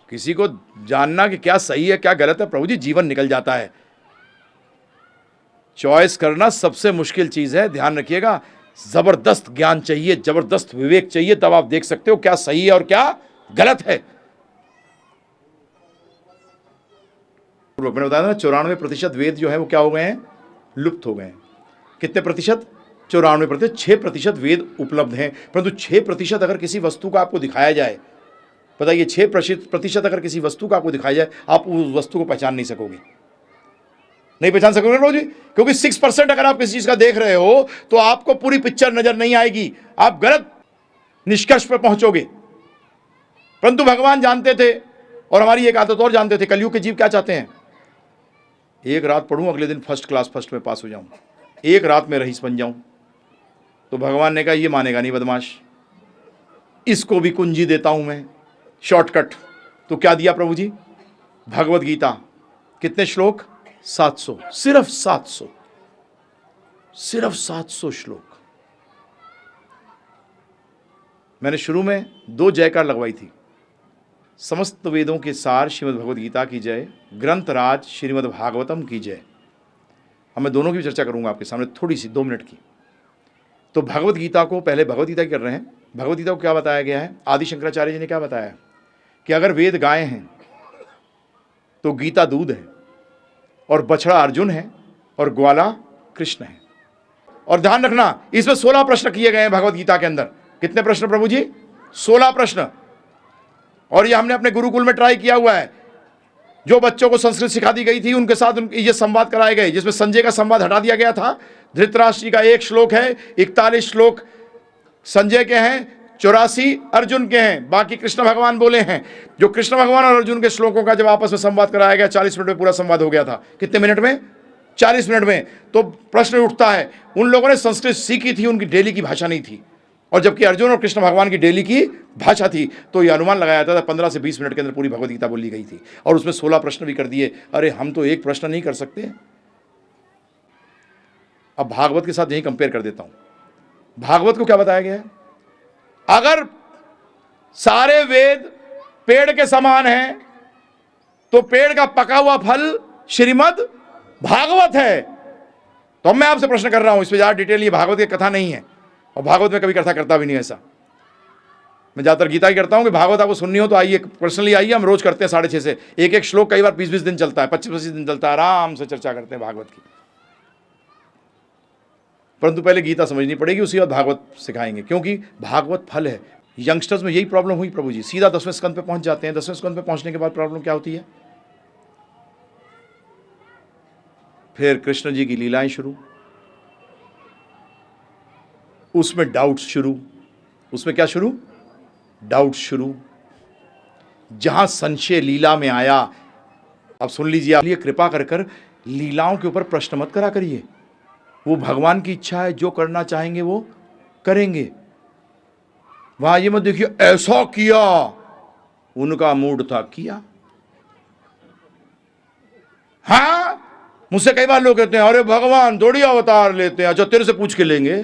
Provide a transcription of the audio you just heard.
किसी को जानना कि क्या सही है क्या गलत है, प्रभु जी जीवन निकल जाता है। चॉइस करना सबसे मुश्किल चीज है, ध्यान रखिएगा। जबरदस्त ज्ञान चाहिए, जबरदस्त विवेक चाहिए, तब आप देख सकते हो क्या सही है और क्या गलत है। मैंने बताया ना 94% वेद जो है वो क्या हो गए हैं, लुप्त हो गए हैं। कितने प्रतिशत? 94%। 6% वेद उपलब्ध हैं, परंतु 6% अगर किसी वस्तु का आपको दिखाया जाए, बताइए 6% अगर किसी वस्तु का आपको दिखाया जाए, आप उस वस्तु को पहचान नहीं सकोगे, नहीं पहचान सकोगे ना जी, क्योंकि 6% अगर आप किसी चीज का देख रहे हो तो आपको पूरी पिक्चर नजर नहीं आएगी, आप गलत निष्कर्ष पर पहुंचोगे। परंतु भगवान जानते थे, और हमारी एक आदत और जानते थे, कलयुग के जीव क्या चाहते हैं, एक रात पढ़ूं अगले दिन फर्स्ट में पास हो जाऊं, एक रात में रईस बन जाऊं। तो भगवान ने कहा ये मानेगा नहीं बदमाश, इसको भी कुंजी देता हूं मैं, शॉर्टकट। तो क्या दिया प्रभु जी? भगवत गीता। कितने श्लोक? 700, सिर्फ 700, सिर्फ 700 श्लोक। मैंने शुरू में 2 जयकार लगवाई थी, समस्त वेदों के सार श्रीमद् भगवद गीता की जय, ग्रंथराज श्रीमद् भागवतम की जय। अब मैं दोनों की चर्चा करूंगा आपके सामने, थोड़ी सी 2 मिनट की। तो भगवद गीता को, पहले भगवद गीता कर रहे हैं। भगवद गीता को क्या बताया गया है? आदि शंकराचार्य जी ने क्या बताया कि अगर वेद गाय हैं तो गीता दूध है, और बछड़ा अर्जुन है, और ग्वाला कृष्ण है। और ध्यान रखना, इसमें 16 प्रश्न किए गए हैं भगवद गीता के अंदर। कितने प्रश्न प्रभु जी? 16 प्रश्न। और ये हमने अपने गुरुकुल में ट्राई किया हुआ है। जो बच्चों को संस्कृत सिखा दी गई थी उनके साथ ये संवाद कराए गए, जिसमें संजय का संवाद हटा दिया गया था। धृतराष्ट्र जी का 1 श्लोक है, 41 श्लोक संजय के हैं, 84 अर्जुन के हैं, बाकी कृष्ण भगवान बोले हैं। जो कृष्ण भगवान और अर्जुन के श्लोकों का जब आपस में संवाद कराया गया, 40 मिनट में पूरा संवाद हो गया था। कितने मिनट में? 40 मिनट में। तो प्रश्न उठता है, उन लोगों ने संस्कृत सीखी थी, उनकी डेली की भाषा नहीं थी, और जबकि अर्जुन और कृष्ण भगवान की डेली की भाषा थी। तो ये अनुमान लगाया जाता था 15 से 20 मिनट के अंदर पूरी भगवद गीता बोली गई थी, और उसमें 16 प्रश्न भी कर दिए। अरे हम तो एक प्रश्न नहीं कर सकते। अब भागवत के साथ यही कंपेयर कर देता हूं। भागवत को क्या बताया गया है? अगर सारे वेद पेड़ के समान हैं तो पेड़ का पका हुआ फल श्रीमद् भागवत है। तो अब मैं आपसे प्रश्न कर रहा हूं, इसमें ज्यादा डिटेल, ये भागवत की कथा नहीं है, और भागवत में कभी कथा करता भी नहीं ऐसा। मैं ज्यादातर गीता ही करता हूं कि भागवत आपको सुननी हो तो आइए, पर्सनली आइए, हम रोज करते हैं 6:30 से। एक श्लोक कई बार 20-20 दिन चलता है, 25-25 दिन चलता है, आराम से चर्चा करते हैं भागवत की। परंतु पहले गीता समझनी पड़ेगी, उसी बाद भागवत सिखाएंगे, क्योंकि भागवत फल है। यंगस्टर्स में यही प्रॉब्लम हुई प्रभु जी, सीधा 10वें स्कंद पे पहुंच जाते हैं। 10वें स्कंद पे पहुंचने के बाद प्रॉब्लम क्या होती है? फिर कृष्ण जी की लीलाएं शुरू, उसमें डाउट्स शुरू। उसमें क्या शुरू? डाउट्स शुरू। जहां संशय लीला में आया, अब सुन लीजिए, आप लिए कृपा कर कर लीलाओं के ऊपर प्रश्न मत करा करिए। वो भगवान की इच्छा है, जो करना चाहेंगे वो करेंगे। वहां ये मत देखिए ऐसा किया, उनका मूड था किया। हाँ, मुझसे कई बार लोग कहते हैं अरे भगवान थोड़ी अवतार लेते हैं। अच्छा तेरे से पूछ के लेंगे।